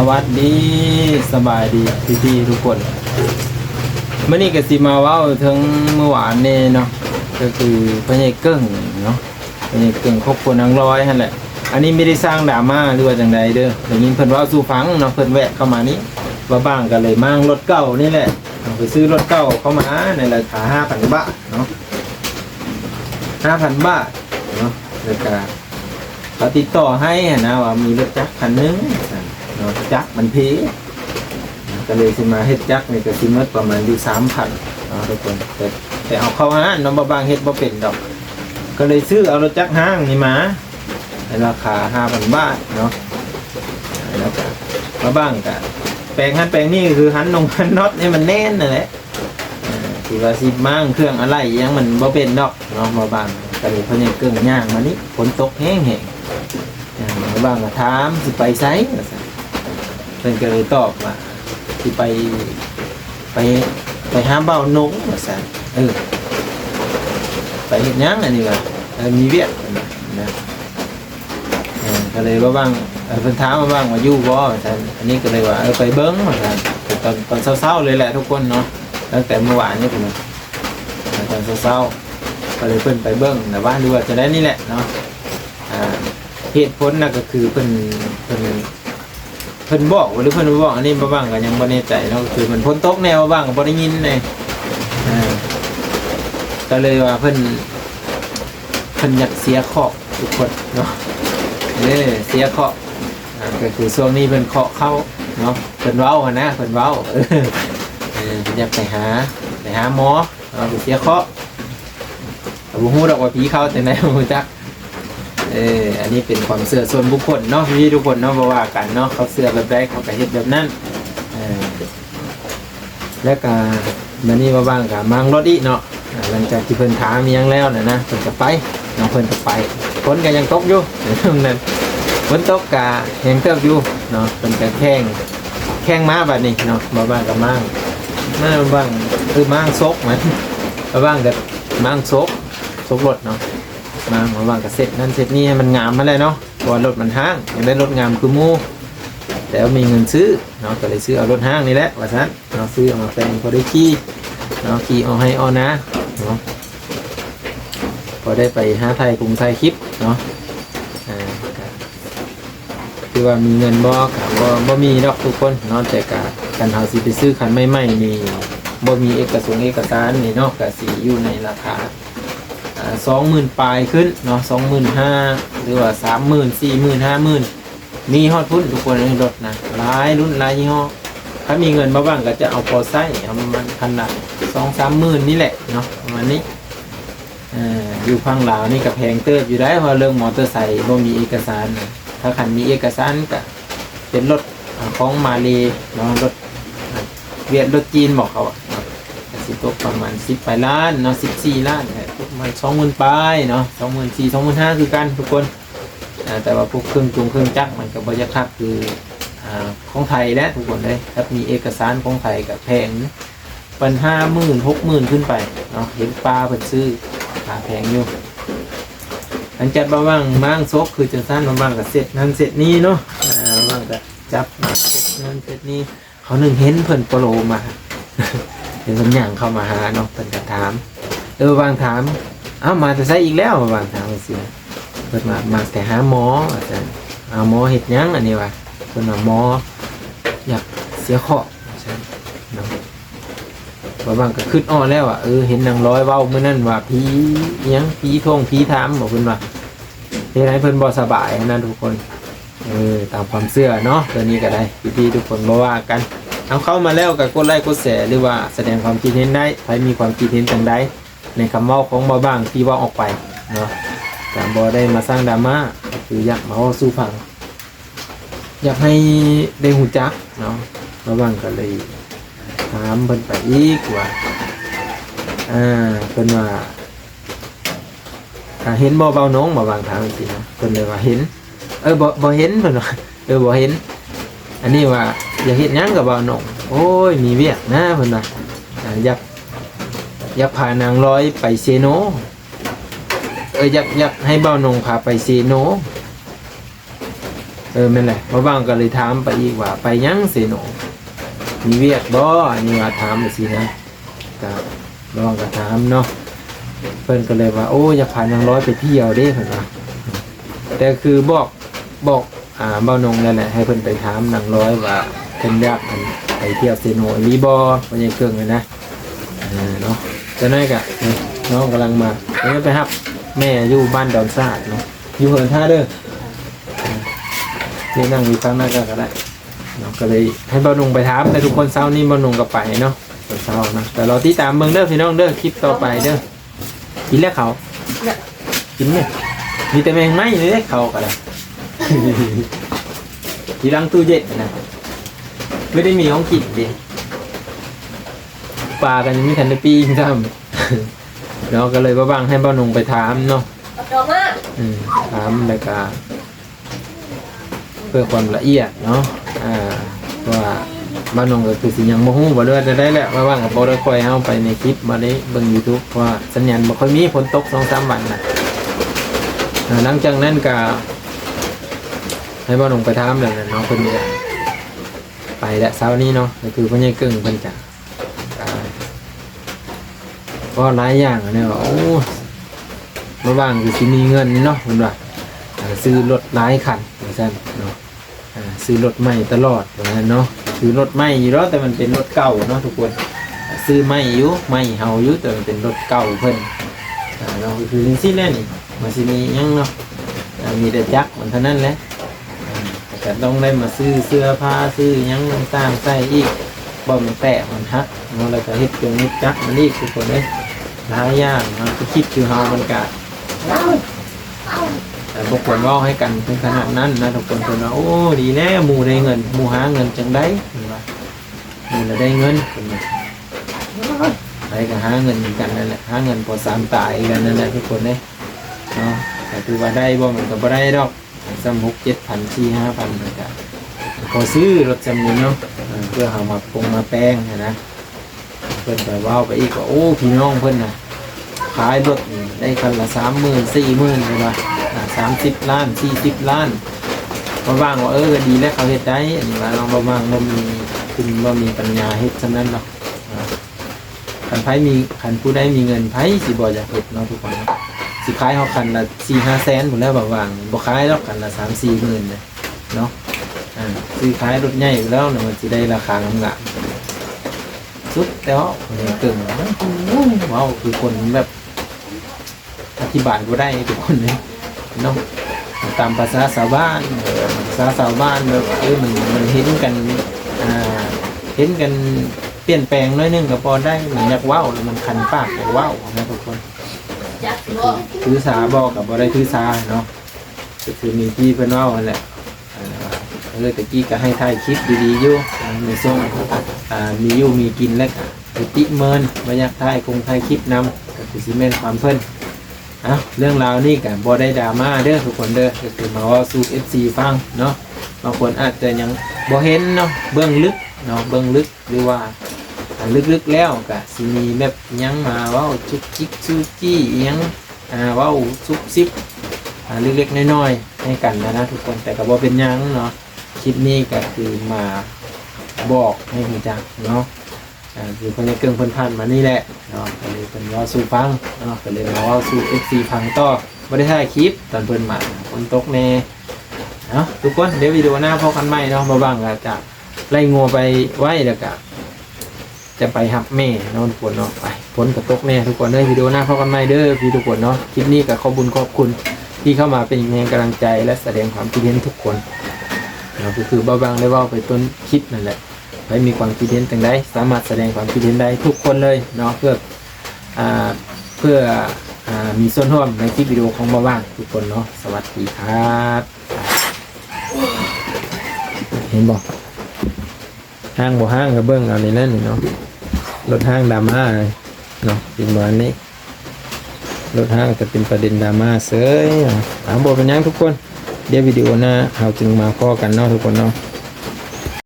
วัสดีสบายดีพี่ๆทุกคนเมื่อนี้ก็สิมาเว้าถึงเมื่อวานนี่เนาะก็คือพญายเกิ้งเนาะพญายเกิ้งครอบครัวนางร้อยนั่นแหละอันนี้ไม่ได้สร้างดราม่าหรือว่าจังใดเด้อได้ยินเพิ่นเว้าสู่ฟังเนาะเพิ่นแวะเข้ามานี้ว่าบ้างก็เลยมั่งรถเก่านี่แหละไปซื้อรถเก่าเข้ามาในราคา 5,000 บาทเนาะ 5,000 บาทเนาะแล้วก็เขาติดต่อให้นะว่ามีรถจักรคันนึงเนาะจักรมันเพก็เลยสิมาเฮ็ดจักรนี่ก็สิหมดประมาณอยู่ 3,000 เนาะทุกคนแต่เอาเข้าห้างน้องบ่บางเฮ็ดบ่เป็นดอกก็เลยซื้อเอารถจักรห้างนี่มาในราคา 5,000 บาทเนาะแล้วก็มาบ้างก็แปลงหันแปลงนี่คือหันนงหันน็อตให้มันแน่นนั่นแหละที่ว่าสิมั่งเครื่องอะไรยังมันบ่เป็นดอกเนาะบ่บางก็เลยเพิ่นยังเกิ้งย่างมานี่ฝนตกแห้งๆบ่บางก็ถามสิไปไสว่าซั่นเพิ่นก็เลยตอบว่าสิไปหาเบ้านงว่าซั่นไปเฮ็ดหยังอันนี้ว่ามีเวียกนะก็เลยว่าบ้างเพิ่นถามมาบ้างว่าอยู่บ่ว่าซั่นอันนี้ก็เลยว่าไปเบิ่งว่าซั่นตอนเช้าๆเลยแหละทุกคนเนาะตั้งแต่เมื่อวานนี่พุ่นตอนเช้าๆก็เลยเพิ่นไปเบิ่งแต่ว่าดูว่าจะได้นี่แหละเนาะเหตุผลน่ะก็คือเพิ่นบอกหรือเพิ่นบ่บอกอันนี้บ่บ้างก็ยังบ่แน่ใจเนาะคือมันฝนตกแนวบ้างก็บ่ได้ยินเลยก็เลยว่าเพิ่นอยากเสียเคราะห์ทุกคนเนาะเสียเคราะห์ก็คือช่วงนี้เพิ่นเคราะห์เข้าเนาะเพิ่นเว้าหั่นนะเพิ่นเว้าอยากไปหาหมอไปเสียเคราะห์บ่ฮู้ดอกว่าผีเข้าแต่ไหนบ่ฮู้จักอันนี้เป็นความเชื่อส่วนบุคคลเนาะพี่ทุกคนเนาะบ่ว่ากันเนาะเขาเชื่อแบบใดเขาก็เฮ็ดแบบนั้นแล้วก็มื้อนี้ว่าบ้างก็มั่งรถอีกเนาะหลังจากที่เพิ่นถามมีหยังแล้วนะเพิ่นก็ไปน้องเพิ่นก็ไปฝนก็ยังตกอยู่นั่นฝนตกก็แห้งเติบอยู่เนาะเพิ่นก็แข้งมาบัดนี้เนาะบ่บ้างก็มั่งบ้างคือมั่งซกมันบ่บ้างก็มั่งซกรถเนาะมาบ้างก็เสร็จนั่นเสร็จนี่ให้มันงามมาเลยเนาะเพราะรถมันห้างอยากได้รถงามคือหมู่แต่มีเงินซื้อเนาะก็เลยซื้อเอารถห้างนี่แหละว่าซั่นเนาะซื้อเอามาแต่งพอได้ขี่เนาะขี่เอาให้เอานะเนาะพอได้ไปหาไทยกรุงไทยคลิปเนาะคือว่ามีเงินบ่มีดอกทุกคนเนาะแต่การเฮาสิไปซื้อคันใหม่ๆนี่บ่มีเอกสารนี่เนาะก็สิอยู่ในราคา20,000 ปลายขึ้นเนาะ 25,000 หรือว่า 30,000 40,000 50,000 มีฮอดพุ่นทุกคนในรถนะหลายรุ่นหลายยี่ห้อถ้ามีเงินมาบ้างก็จะเอาพอใช้เอามันขนาด 2-3 หมื่นนี่แหละเนาะประมาณนี้อยู่พังลาวนี่ก็แพงเติบอยู่ได้เพราะเรื่องมอเตอร์ไซค์บ่มีเอกสารนะถ้าคันมีเอกสารก็เป็นรถของมาเลเนาะรถเวียดรถจีนบอกเขาสิตกประมาณ10 ปลายล้านเนาะ14 ล้านประมาณ 20,000 ปลายเนาะ 24,000 25,000 คือกันทุกคนแต่ว่าพวกเครื่องจักรมันก็บ่ยากคักคือของไทยและทุกคนเลยถ้ามีเอกสารของไทยก็แพงปัน 50,000 60,000 ขึ้นไปเนาะเห็นปลาเพิ่นซื้อราคาแพงอยู่อันจัดบ้างมั่งซกคือจังซั่นบ้างก็เสร็จนั่นเสร็จนี่เนาะบ้างก็จับมาเสร็จนั่นเสร็จนี่เขานึงเห็นเพิ่นโปรมาเห็นเพิ่นย่างเข้ามาหาเนาะเพิ่นก็ถามบางถามมาแต่ไสอีกแล้วบางถามสิเพิ่นมาแต่หาหมออาจารย์หมอเฮ็ดหยังอันนี้วะเพิ่นว่าหมออยากเสียเคราะห์อาจารย์เนาะบางก็คิดอ้อแล้วเห็นนางร้อยเว้ามื้อนั้นว่าผีหยังผีถามบอกเพิ่นว่าเฮ็ดให้เพิ่นบ่สบายนะทุกคนตามความเชื่อเนาะตัวนี้ก็ได้พี่ๆทุกคนบ่ว่ากันเอาเข้ามาแล้วก็กดไลค์กดแชร์หรือว่าแสดงความคิดเห็นได้ใครมีความคิดเห็นจังใดในคำเว้าของบ่บ้างที่ว่าออกไปเนาะแต่บ่ได้มาสร้างดราม่าคืออยากมาเว้าสู่ฟังอยากให้ได้ฮู้จักเนาะบ่บ้างก็เลยถามเพิ่นไปอีกว่าเพิ่นว่าเห็นบ่เบาน้องบ่บางถามจริงๆนะเพิ่นเลยว่าเห็นบ่เห็นเพิ่นว่าบ่เห็นอันนี้ว่าอยากเฮ็ดหยังกับเบาน้องโอ้ยมีเวียกนะเพิ่นว่าอยากพานางร้อยไปเซโนอยากให้เบาน้องพาไปเซโน เ แม่นแหละบ่ว่างก็เลยถามไปอีกว่าไปยังเสโนมีเวียกบ่อันนี้ว่าถามจังซี่นะก็ลองก็ถามเนาะเพิ่นก็เลยว่าโอ้อย่าพายังร้อยไปเที่ยวเด้เพิ่นว่าแต่คือบอกเบ้านงนั่นแหละให้เพิ่นไปถามนางร้อยว่าเพิ่นอยากไปเที่ยวเซโนมีบ่บ่ยังเกิงเลยนะเนาะจะน้อยก็น้องกำลังมาเดี๋ยวไปรับแม่อยู่บ้านดอนซาดเนาะอยู่เหินท่าเด้อนี่นั่งอยู่ข้างหน้าก็ได้เนาะก็เลยให้เบ้านงไปถามแต่ทุกคนเช้านี้เบ้านงก็ไปเนาะเช้านะแต่เราติดตามเบิ่งเด้อพี่น้องเด้อคลิปต่อไปเด้อกินแล้วเขากินเนี่ยมีแต่แมงไม้เลยเขาก็ได้ที่รังตู้เย็นนะไม่ได้มีของกินดิปลากันยังไม่ทันได้ปีนซ้ำเนาะก็เลยบ้างให้บ้านงไปถามเนาะถามแล้วก็เพื่อความละเอียดเนาะว่าบ้านนงก็คือสิยังโมโหบ่เลือดได้แหละว่าว่างกับโบได้คอยเอาไปในคลิปมาได้เบิ่ง YouTube ว่าสัญญาณบ่ค่อยมีฝนตก 2-3 วันน่ะหลังจากนั้นก็ให้บ้านนงไปถามแล้วเนาะเพิ่นจะไปแล้วเช้านี้เนาะก็คือพ่อใหญ่กึ่งเพิ่นจะก็หลายอย่างเนี่ยว่าโอ้มาว่างคือสิมีเงินเนาะเพิ่นว่าซื้อรถหลายคันว่าซั่นเนาะซื้อรถใหม่ตลอดว่าซั่นเนาะซื้อรถใหม่อยู่แล้วแต่มันเป็นรถเก่าเนาะทุกคนซื้อใหม่อยู่ใหม่เฮาอยู่แต่มันเป็นรถเก่าเพิ่นเนาะคือจริงๆแล้วนี่มันสิมีหยังเนาะมีแต่จักรมันเท่านั้นแหละแต่ต้องได้มาซื้อเสื้อผ้าซื้อหยังต่างๆใส่อีกบ่มันแตกมันหักเนาะแล้วก็เฮ็ดเครื่องนี้จักรมันอีกทุกคนเอ้ยหลายอย่างเนาะคิดคือเฮามันก็แต่บางคนว่าให้กันถึงขนาดนั้นนะทุกคนคนว่าโอ้ดีแล้วหมู่ได้เงินหมู่หาเงินจังได้เห็นป่ะหมู่ได้เงินคนนี้ใครก็หาเงินกันนั่นแหละหาเงินพอสามตายกันนั่นแหละทุกคนเนี่ยเนาะแต่คือว่าได้บ่มันก็บ่ได้ดอก6-7,000 4-5,000มันก็พอซื้อรถจำนวนเนาะเพื่อเอามาปรุงมาแป้งนะเพิ่นไปว่าไปอีกว่าโอ้พี่น้องเพิ่นน่ะขายรถได้คันละ30,000-40,000เลยว่ะ30 ล้าน40 ล้านมาว่างว่าก็ดีแล้วเขาเฮ็ดได้อันนี้ว่าเราบ่ว่างบ่มีทุนบ่มีปัญญาเฮ็ดฉะนั้นหรอกคันผู้ใดมีเงินไผสิบ่อยากเฮ็ดเนาะทุกคนสิขายเฮาคันละ 4-5 แสนพุ่นแล้วบ่ว่างบ่ขายหรอกคันละ 3-4 หมื่นเนาะซื้อขายรถใหญ่อยู่แล้วมันสิได้ราคางามๆสุดแล้วเกินว้าวคือคนแบบอธิบายบ่ได้ทุกคนเลยเนาะตามภาษาชาวบ้านภาษาชาวบ้านแบบมันเห็นกันเห็นกันเปลี่ยนแปลงน้อยนึงก็พอได้เหมือนอยากว้าวแล้วมันคันปากอยากว้าวนะทุกคนถือสาบอกกับบ่ได้ถือสาเนาะคือมีพี่เพิ่นว้าวนั่นแหละตะกี้ก็ให้ถ่ายคลิปดีๆอยู่ในช่วงมีอยู่มีกินแล้วก็ติเมินบ่อยากถ่ายคลิปนำก็คือสิแม่นความเพิ่นเรื่องราวนี่กับบอได้ดราม่าเด้อทุกคนเด้อก็คือมาว่าสู่ FC ฟังเนาะบางคนอาจจะยังบอเห็นเนาะเบื้องลึกเนาะเบื้องลึกหรือว่าลึกๆแล้วก็สิมีแบบยังมาว่าจุกจิกซูจี้ยังว่าซุบซิบเล็กๆน้อยๆให้กันนะทุกคนแต่ก็บอเป็นยังเนาะคลิปนี้ก็คือมาบอกให้รู้จักเนาะคือคนในเกิงเพิ่นผ่านมานี่แหละเนาะก็เลยเป็นว่าสู่ฟังเนาะก็เลยมาว่าสู่ FC ฟังต่อบ่ได้ถ่ายคลิปตอนเพิ่นมาฝนตกแน่เนาะทุกคนเดี๋ยววิดีโอหน้าพบกันใหม่เนาะมาบ้างก็จะไล่งัวไปไว้แล้วก็จะไปหับแม่เนาะทุกคนเนาะไปฝนก็ตกแน่ทุกคนเด้อวิดีโอหน้าพบกันใหม่เด้อพี่ทุกคนเนาะคลิปนี้ก็ขอบคุณที่เข้ามาเป็นแรงกำลังใจและแสดงความคิดเห็นทุกคนเนาะก็คือบ่บางได้เว้าไปต้นคลิปนั่นแหละใครมีความคิดเห็นต่างใดสามารถแสดงความคิดเห็นได้ทุกคนเลยเนาะเพื่อมีส่วนร่วมในคลิปวิดีโอของบ่าวางทุกคนเนาะสวัสดีครับเห็นบอกห้างบ่ห้างกับเบิ้งเอาในนั่นเนาะรถห้างดราม่าเนาะเป็นวันนี้รถห้างจะเป็นประเด็นดราม่าเสยบอกเป็นยังทุกคนเดี๋ยววิดีโอหน้าเราจึงมาพ้อกันเนาะทุกคนเนาะ